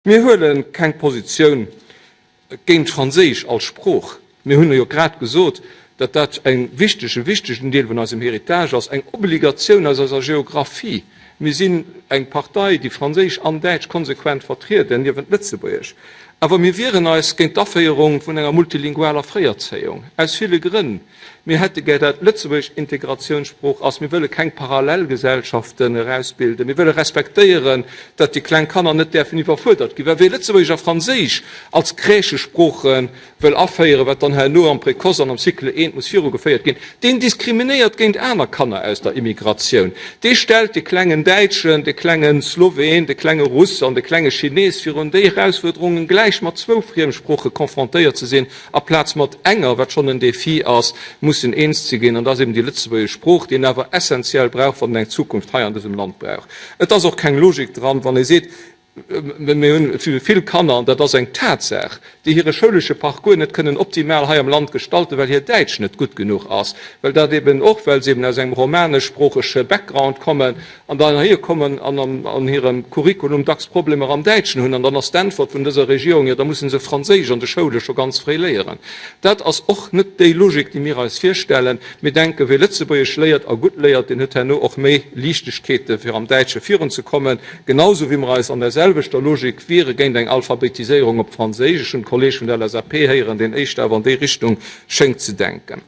Wir hören keine Position gegen Französisch als Spruch. Wir haben ja gerade gesagt, dass das ein wichtigen Teil von unserem Heritage ist, eine Obligation aus unserer Geografie. Wir sind eine Partei, die Französisch und Deutsch konsequent vertritt, denn wir sind Lützeburg. Aber wir wären als gegen die Abfeierung von einer multilingualer Freierziehung. Aus vielen Gründen. Wir hätten gerne Lützeburg Integrationsspruch, als wir wollen keine Parallelgesellschaften herausbilden. Wir wollen respektieren, dass die kleinen Kinder nicht dürfen überfordert werden. Weil wir Lützeburger Französisch als griechische Sprachen will abfeiern, was dann nur am Präkurs am Cycle 1 muss 4 gefeiert gehen. Den diskriminiert gegen andere Kinder aus der Immigration. Die stellt die kleinen Deutschen, die kleinen Slowenen, die kleinen Russen und die kleinen Chinesen für die Herausforderungen gleich mit 2 Fremdsprachen konfrontiert zu sehen, am Platz mit enger, was schon ein Defi ist, muss in eins zu gehen, und das ist eben die letzte Spruch, den aber essentiell braucht, von der Zukunft hier in diesem Land braucht. Es ist auch keine Logik dran, wenn ihr seht, viel Kanner, und das ist eine Tatsache, die ihre schulische Parcours nicht können optimal hier im Land gestalten, weil hier Deutsch nicht gut genug ist. Weil das eben auch, weil sie eben aus einem romanisch-sprachischen Background kommen, und dann hier kommen an ihrem Curriculum Probleme am Deutschen haben, und dann an Stanford von dieser Regierung, ja, da müssen sie Französisch an der Schule schon ganz frei lehren. Das ist auch nicht die Logik, die wir uns vorstellen. Wir denken, wie Lützeburg lehrt, auch gut lehrt, den hat nur auch mehr Leichtigkeiten für am Deutschen führen zu kommen, genauso wie wir uns an derselben Logik wäre gegen die Alphabetisierung auf französischen Kollegen von der LASAP hören, den echt aber in die Richtung schenkt zu denken.